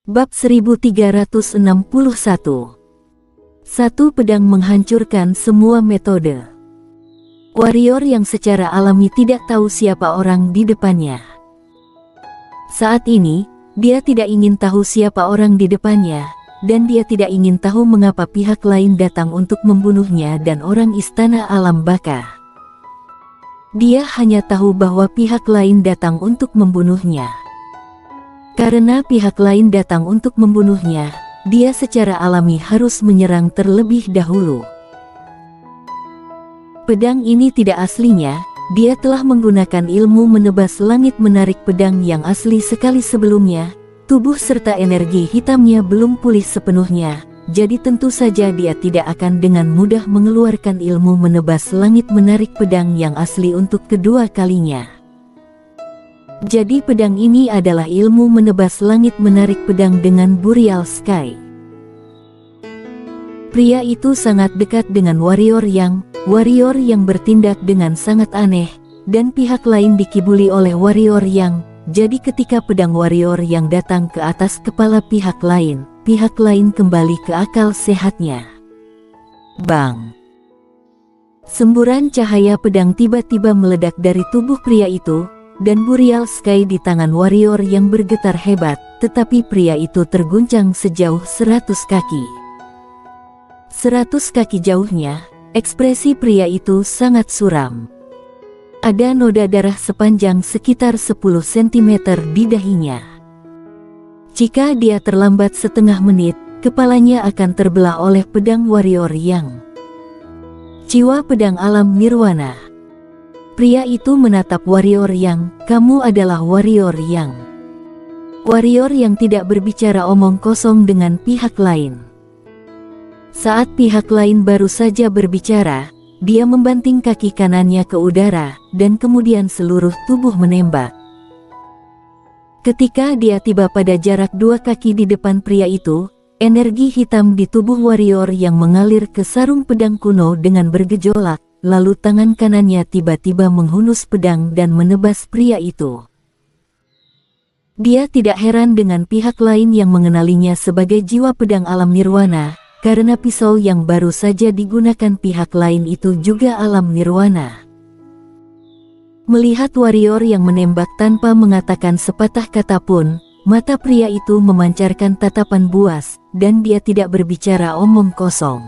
Bab 1361. Satu pedang menghancurkan semua metode. Warrior yang secara alami tidak tahu siapa orang di depannya. Saat ini, dia tidak ingin tahu siapa orang di depannya, dan dia tidak ingin tahu mengapa pihak lain datang untuk membunuhnya dan orang istana alam baka. Dia hanya tahu bahwa pihak lain datang untuk membunuhnya. Karena pihak lain datang untuk membunuhnya, dia secara alami harus menyerang terlebih dahulu. Pedang ini tidak aslinya, dia telah menggunakan ilmu menebas langit menarik pedang yang asli sekali sebelumnya. Tubuh serta energi hitamnya belum pulih sepenuhnya, jadi tentu saja dia tidak akan dengan mudah mengeluarkan ilmu menebas langit menarik pedang yang asli untuk kedua kalinya. Jadi pedang ini adalah ilmu menebas langit menarik pedang dengan Burial Sky. Pria itu sangat dekat dengan warrior yang bertindak dengan sangat aneh, dan pihak lain dikibuli oleh warrior yang. Jadi ketika pedang warrior yang datang ke atas kepala pihak lain kembali ke akal sehatnya. Bang! Semburan cahaya pedang tiba-tiba meledak dari tubuh pria itu, dan Burial Sky di tangan warrior yang bergetar hebat, tetapi pria itu terguncang sejauh 100 kaki. 100 kaki jauhnya, ekspresi pria itu sangat suram. Ada noda darah sepanjang sekitar 10 cm di dahinya. Jika dia terlambat setengah menit, kepalanya akan terbelah oleh pedang warrior yang. Jiwa pedang alam nirwana. Pria itu menatap warrior yang, kamu adalah warrior yang. Warrior yang tidak berbicara omong kosong dengan pihak lain. Saat pihak lain baru saja berbicara, dia membanting kaki kanannya ke udara, dan kemudian seluruh tubuh menembak. Ketika dia tiba pada jarak 2 kaki di depan pria itu, energi hitam di tubuh warrior yang mengalir ke sarung pedang kuno dengan bergejolak. Lalu tangan kanannya tiba-tiba menghunus pedang dan menebas pria itu. Dia tidak heran dengan pihak lain yang mengenalinya sebagai jiwa pedang alam nirwana, karena pisau yang baru saja digunakan pihak lain itu juga alam nirwana. Melihat warrior yang menembak tanpa mengatakan sepatah kata pun, mata pria itu memancarkan tatapan buas, dan dia tidak berbicara omong kosong.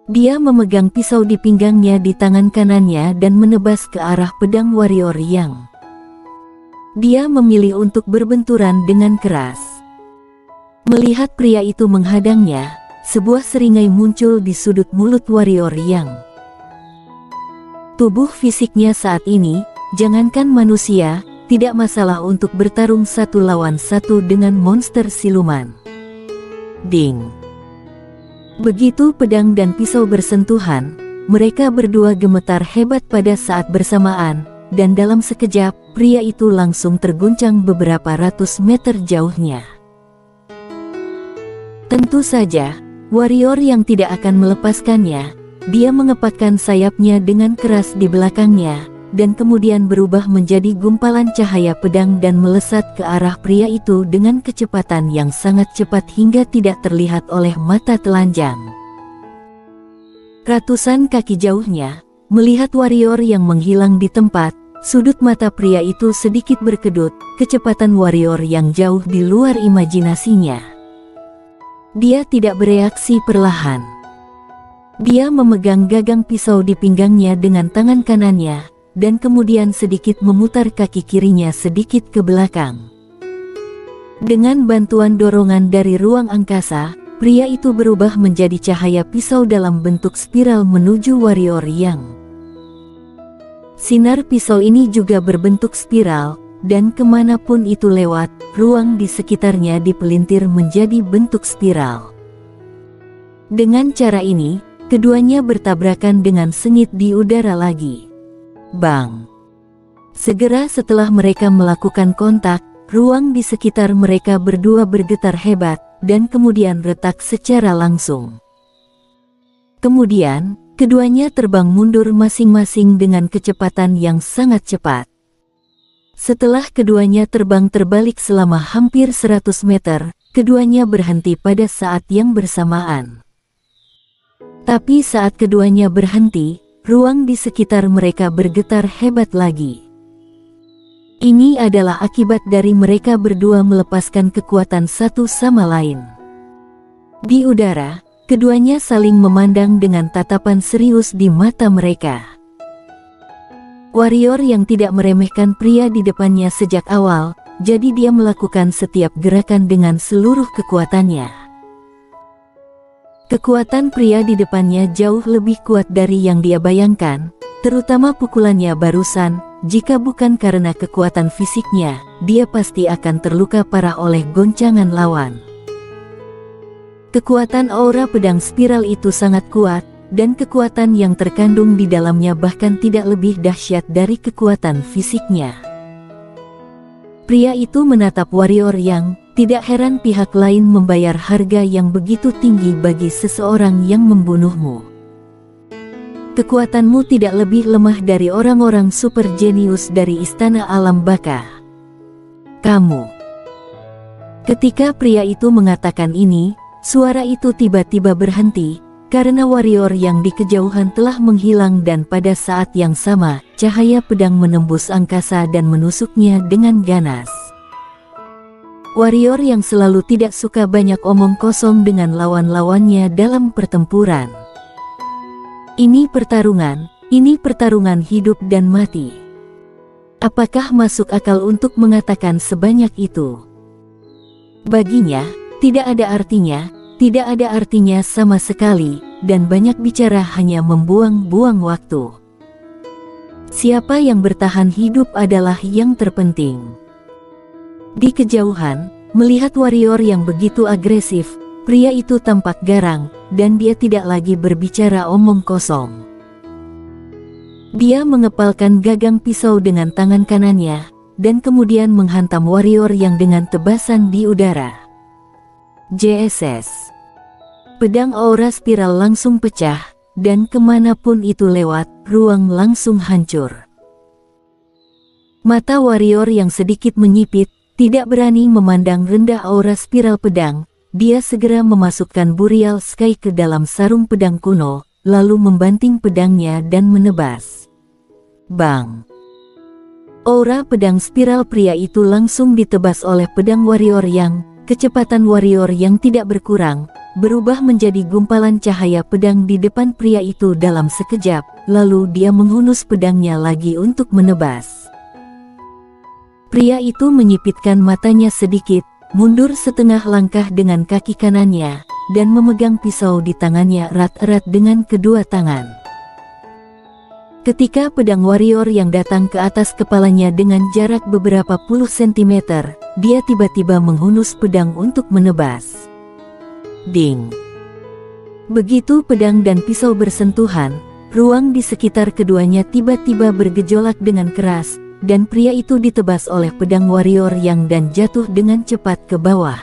Dia memegang pisau di pinggangnya di tangan kanannya dan menebas ke arah pedang warrior yang. Dia memilih untuk berbenturan dengan keras. Melihat pria itu menghadangnya, sebuah seringai muncul di sudut mulut warrior yang. Tubuh fisiknya saat ini, jangankan manusia, tidak masalah untuk bertarung 1 lawan 1 dengan monster siluman. Ding! Begitu pedang dan pisau bersentuhan, mereka berdua gemetar hebat pada saat bersamaan, dan dalam sekejap, pria itu langsung terguncang beberapa ratus meter jauhnya. Tentu saja, warrior yang tidak akan melepaskannya, dia mengepakkan sayapnya dengan keras di belakangnya, dan kemudian berubah menjadi gumpalan cahaya pedang dan melesat ke arah pria itu dengan kecepatan yang sangat cepat hingga tidak terlihat oleh mata telanjang. Ratusan kaki jauhnya, melihat warrior yang menghilang di tempat, sudut mata pria itu sedikit berkedut, kecepatan warrior yang jauh di luar imajinasinya. Dia tidak bereaksi perlahan. Dia memegang gagang pisau di pinggangnya dengan tangan kanannya, dan kemudian sedikit memutar kaki kirinya sedikit ke belakang. Dengan bantuan dorongan dari ruang angkasa, pria itu berubah menjadi cahaya pisau dalam bentuk spiral menuju warrior yang. Sinar pisau ini juga berbentuk spiral, dan kemanapun itu lewat, ruang di sekitarnya dipelintir menjadi bentuk spiral. Dengan cara ini, keduanya bertabrakan dengan sengit di udara lagi. Bang! Segera setelah mereka melakukan kontak, ruang di sekitar mereka berdua bergetar hebat, dan kemudian retak secara langsung. Kemudian, keduanya terbang mundur masing-masing dengan kecepatan yang sangat cepat. Setelah keduanya terbang terbalik selama hampir 100 meter, keduanya berhenti pada saat yang bersamaan. Tapi saat keduanya berhenti, ruang di sekitar mereka bergetar hebat lagi. Ini adalah akibat dari mereka berdua melepaskan kekuatan satu sama lain. Di udara, keduanya saling memandang dengan tatapan serius di mata mereka. Warrior yang tidak meremehkan pria di depannya sejak awal, jadi dia melakukan setiap gerakan dengan seluruh kekuatannya. Kekuatan pria di depannya jauh lebih kuat dari yang dia bayangkan, terutama pukulannya barusan. Jika bukan karena kekuatan fisiknya, dia pasti akan terluka parah oleh goncangan lawan. Kekuatan aura pedang spiral itu sangat kuat, dan kekuatan yang terkandung di dalamnya bahkan tidak lebih dahsyat dari kekuatan fisiknya. Pria itu menatap warrior yang, tidak heran pihak lain membayar harga yang begitu tinggi bagi seseorang yang membunuhmu. Kekuatanmu tidak lebih lemah dari orang-orang super jenius dari Istana Alam Baka. Kamu. Ketika pria itu mengatakan ini, suara itu tiba-tiba berhenti, karena warrior yang di kejauhan telah menghilang dan pada saat yang sama, cahaya pedang menembus angkasa dan menusuknya dengan ganas. Warrior yang selalu tidak suka banyak omong kosong dengan lawan-lawannya dalam pertempuran. Ini pertarungan hidup dan mati. Apakah masuk akal untuk mengatakan sebanyak itu? Baginya, tidak ada artinya sama sekali, dan banyak bicara hanya membuang-buang waktu. Siapa yang bertahan hidup adalah yang terpenting. Di kejauhan, melihat warrior yang begitu agresif, pria itu tampak garang, dan dia tidak lagi berbicara omong kosong. Dia mengepalkan gagang pisau dengan tangan kanannya, dan kemudian menghantam warrior yang dengan tebasan di udara. JSS. Pedang aura spiral langsung pecah, dan kemanapun itu lewat, ruang langsung hancur. Mata warrior yang sedikit menyipit, tidak berani memandang rendah aura spiral pedang. Dia segera memasukkan Burial Sky ke dalam sarung pedang kuno, lalu membanting pedangnya dan menebas. Bang! Aura pedang spiral pria itu langsung ditebas oleh pedang warrior yang, kecepatan warrior yang tidak berkurang, berubah menjadi gumpalan cahaya pedang di depan pria itu dalam sekejap, lalu dia menghunus pedangnya lagi untuk menebas. Pria itu menyipitkan matanya sedikit, mundur setengah langkah dengan kaki kanannya, dan memegang pisau di tangannya erat-erat dengan kedua tangan. Ketika pedang warrior yang datang ke atas kepalanya dengan jarak beberapa puluh sentimeter, dia tiba-tiba menghunus pedang untuk menebas. Ding! Begitu pedang dan pisau bersentuhan, ruang di sekitar keduanya tiba-tiba bergejolak dengan keras, dan pria itu ditebas oleh pedang warrior yang dan jatuh dengan cepat ke bawah.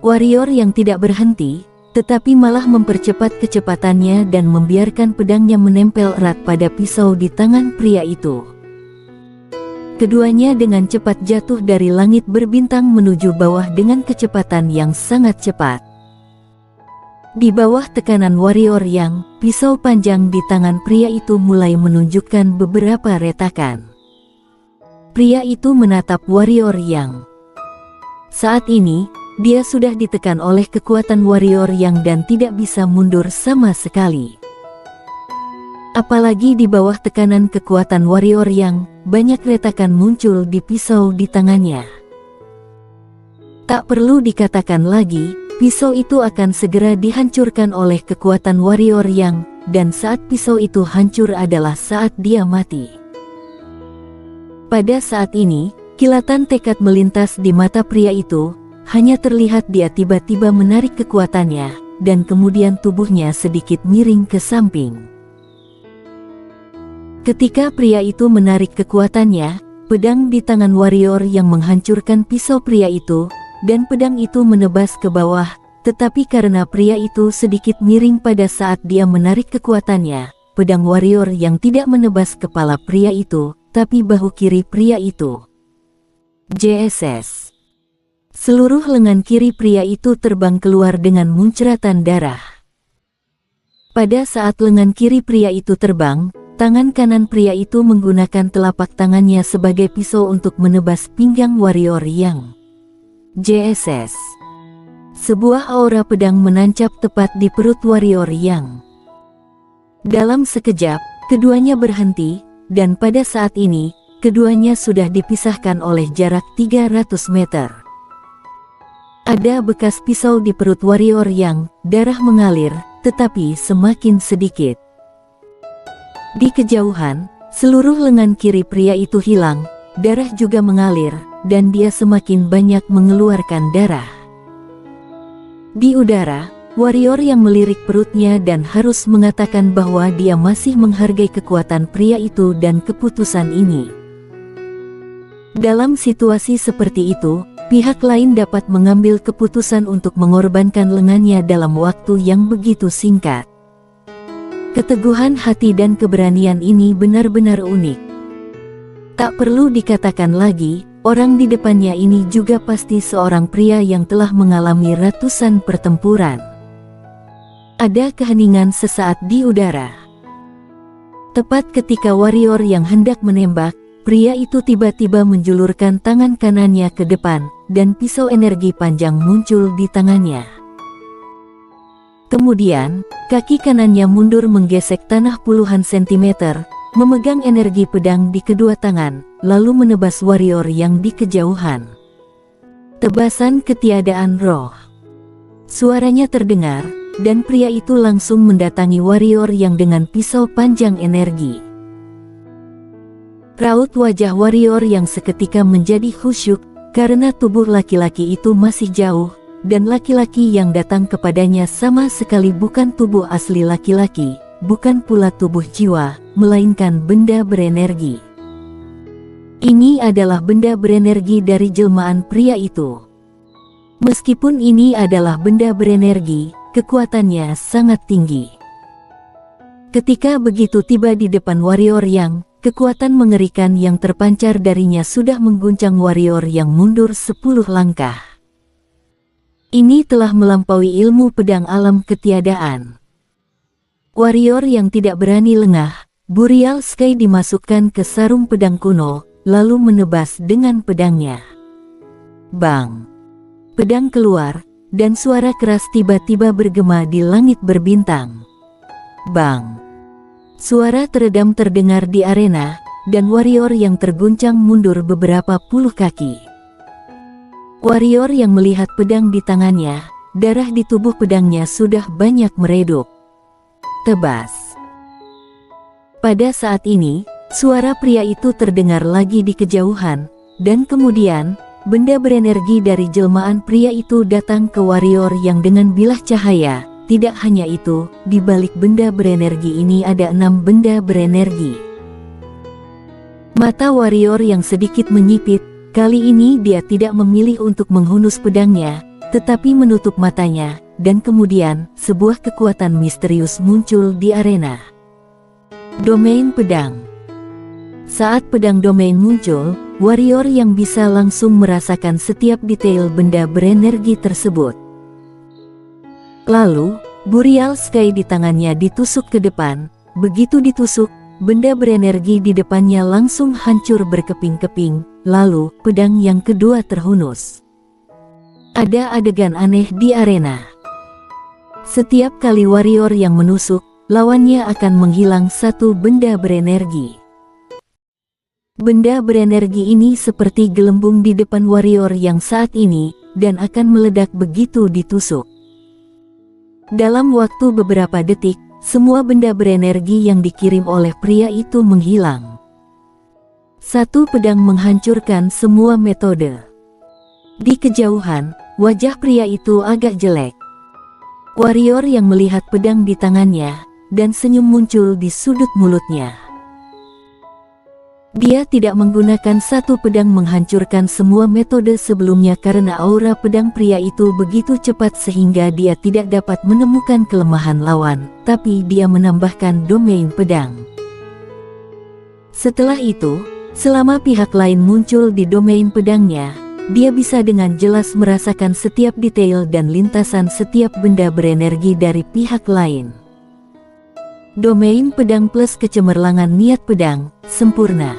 Warrior yang tidak berhenti, tetapi malah mempercepat kecepatannya dan membiarkan pedangnya menempel erat pada pisau di tangan pria itu. Keduanya dengan cepat jatuh dari langit berbintang menuju bawah dengan kecepatan yang sangat cepat. Di bawah tekanan warrior yang, pisau panjang di tangan pria itu mulai menunjukkan beberapa retakan. Pria itu menatap warrior yang. Saat ini, dia sudah ditekan oleh kekuatan warrior yang dan tidak bisa mundur sama sekali. Apalagi di bawah tekanan kekuatan warrior yang, banyak retakan muncul di pisau di tangannya. Tak perlu dikatakan lagi, pisau itu akan segera dihancurkan oleh kekuatan warrior yang, dan saat pisau itu hancur adalah saat dia mati. Pada saat ini, kilatan tekad melintas di mata pria itu. Hanya terlihat dia tiba-tiba menarik kekuatannya, dan kemudian tubuhnya sedikit miring ke samping. Ketika pria itu menarik kekuatannya, pedang di tangan warrior yang menghancurkan pisau pria itu, dan pedang itu menebas ke bawah, tetapi karena pria itu sedikit miring pada saat dia menarik kekuatannya, pedang warrior yang tidak menebas kepala pria itu, tapi bahu kiri pria itu. JSS. Seluruh lengan kiri pria itu terbang keluar dengan muncratan darah. Pada saat lengan kiri pria itu terbang, tangan kanan pria itu menggunakan telapak tangannya sebagai pisau untuk menebas pinggang warrior yang JSS. Sebuah aura pedang menancap tepat di perut warrior yang. Dalam sekejap, keduanya berhenti, dan pada saat ini, keduanya sudah dipisahkan oleh jarak 300 meter. Ada bekas pisau di perut warrior yang, darah mengalir, tetapi semakin sedikit. Di kejauhan, seluruh lengan kiri pria itu hilang, darah juga mengalir, dan dia semakin banyak mengeluarkan darah. Di udara, warrior yang melirik perutnya dan harus mengatakan bahwa dia masih menghargai kekuatan pria itu dan keputusan ini. Dalam situasi seperti itu, pihak lain dapat mengambil keputusan untuk mengorbankan lengannya dalam waktu yang begitu singkat. Keteguhan hati dan keberanian ini benar-benar unik. Tak perlu dikatakan lagi, orang di depannya ini juga pasti seorang pria yang telah mengalami ratusan pertempuran. Ada keheningan sesaat di udara. Tepat ketika warrior yang hendak menembak, pria itu tiba-tiba menjulurkan tangan kanannya ke depan, dan pisau energi panjang muncul di tangannya. Kemudian, kaki kanannya mundur menggesek tanah puluhan sentimeter, memegang energi pedang di kedua tangan, lalu menebas warrior yang di kejauhan. Tebasan ketiadaan roh. Suaranya terdengar, dan pria itu langsung mendatangi warrior yang dengan pisau panjang energi. Raut wajah warrior yang seketika menjadi khusyuk, karena tubuh laki-laki itu masih jauh, dan laki-laki yang datang kepadanya sama sekali bukan tubuh asli laki-laki, bukan pula tubuh jiwa, melainkan benda berenergi. Ini adalah benda berenergi dari jelmaan pria itu. Meskipun ini adalah benda berenergi, kekuatannya sangat tinggi. Ketika begitu tiba di depan warrior yang, kekuatan mengerikan yang terpancar darinya sudah mengguncang warrior yang mundur 10 langkah. Ini telah melampaui ilmu pedang alam ketiadaan. Warrior yang tidak berani lengah, Burial Sky dimasukkan ke sarung pedang kuno, lalu menebas dengan pedangnya. Bang! Pedang keluar, dan suara keras tiba-tiba bergema di langit berbintang. Bang! Suara teredam terdengar di arena, dan warrior yang terguncang mundur beberapa puluh kaki. Warrior yang melihat pedang di tangannya, darah di tubuh pedangnya sudah banyak meredup. Tebas. Pada saat ini, suara pria itu terdengar lagi di kejauhan, dan kemudian, benda berenergi dari jelmaan pria itu datang ke warrior yang dengan bilah cahaya. Tidak hanya itu, di balik benda berenergi ini ada 6 benda berenergi. Mata warrior yang sedikit menyipit, kali ini dia tidak memilih untuk menghunus pedangnya, tetapi menutup matanya, dan kemudian, sebuah kekuatan misterius muncul di arena. Domain pedang. Saat pedang domain muncul, warrior yang bisa langsung merasakan setiap detail benda berenergi tersebut. Lalu, Burial Sky di tangannya ditusuk ke depan. Begitu ditusuk, benda berenergi di depannya langsung hancur berkeping-keping. Lalu, pedang yang kedua terhunus. Ada adegan aneh di arena. Setiap kali warrior yang menusuk, lawannya akan menghilang satu benda berenergi. Benda berenergi ini seperti gelembung di depan warrior yang saat ini, dan akan meledak begitu ditusuk. Dalam waktu beberapa detik, semua benda berenergi yang dikirim oleh pria itu menghilang. Satu pedang menghancurkan semua metode. Di kejauhan, wajah pria itu agak jelek. Warrior yang melihat pedang di tangannya, dan senyum muncul di sudut mulutnya. Dia tidak menggunakan satu pedang menghancurkan semua metode sebelumnya karena aura pedang pria itu begitu cepat sehingga dia tidak dapat menemukan kelemahan lawan, tapi dia menambahkan domain pedang. Setelah itu, Selama pihak lain muncul di domain pedangnya, dia bisa dengan jelas merasakan setiap detail dan lintasan setiap benda berenergi dari pihak lain. Domain pedang plus kecemerlangan niat pedang, sempurna.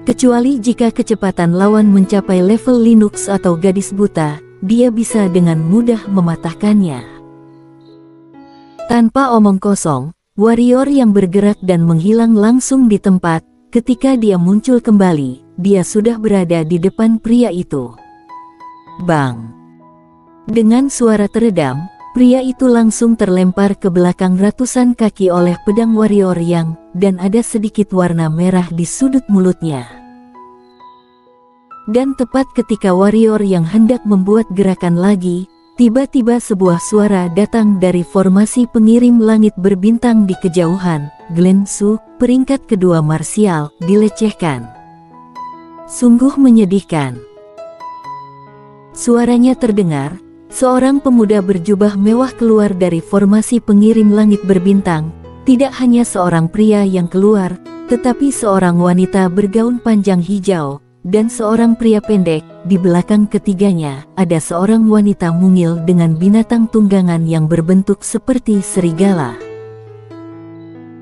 Kecuali jika kecepatan lawan mencapai level Linux atau gadis buta, dia bisa dengan mudah mematahkannya. Tanpa omong kosong, warrior yang bergerak dan menghilang langsung di tempat. Ketika dia muncul kembali, dia sudah berada di depan pria itu. Bang! Dengan suara teredam, pria itu langsung terlempar ke belakang ratusan kaki oleh pedang warrior yang, dan ada sedikit warna merah di sudut mulutnya. Dan tepat ketika warrior yang hendak membuat gerakan lagi, tiba-tiba sebuah suara datang dari formasi pengirim langit berbintang di kejauhan. Glen Su, peringkat kedua marsial, dilecehkan. Sungguh menyedihkan. Suaranya terdengar, seorang pemuda berjubah mewah keluar dari formasi pengirim langit berbintang. Tidak hanya seorang pria yang keluar, tetapi seorang wanita bergaun panjang hijau, dan seorang pria pendek. Di belakang ketiganya, ada seorang wanita mungil dengan binatang tunggangan yang berbentuk seperti serigala.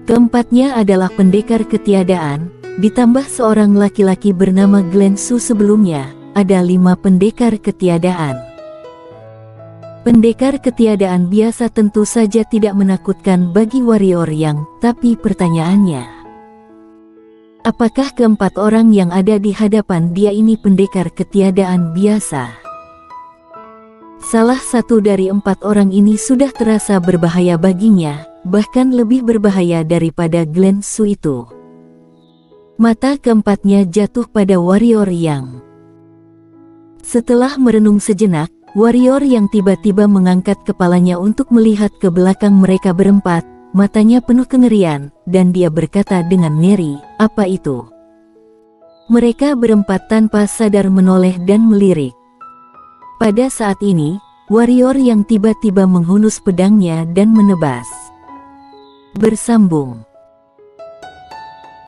Keempatnya adalah pendekar ketiadaan, ditambah seorang laki-laki bernama Glen Su. Sebelumnya, ada 5 pendekar ketiadaan. Pendekar ketiadaan biasa tentu saja tidak menakutkan bagi warrior yang, tapi pertanyaannya, apakah keempat orang yang ada di hadapan dia ini pendekar ketiadaan biasa? Salah satu dari 4 orang ini sudah terasa berbahaya baginya, bahkan lebih berbahaya daripada Glen Su itu. Mata keempatnya jatuh pada warrior yang. Setelah merenung sejenak, warrior yang tiba-tiba mengangkat kepalanya untuk melihat ke belakang mereka berempat, matanya penuh kengerian, dan dia berkata dengan ngeri, "Apa itu?" Mereka berempat tanpa sadar menoleh dan melirik. Pada saat ini, warrior yang tiba-tiba menghunus pedangnya dan menebas. Bersambung.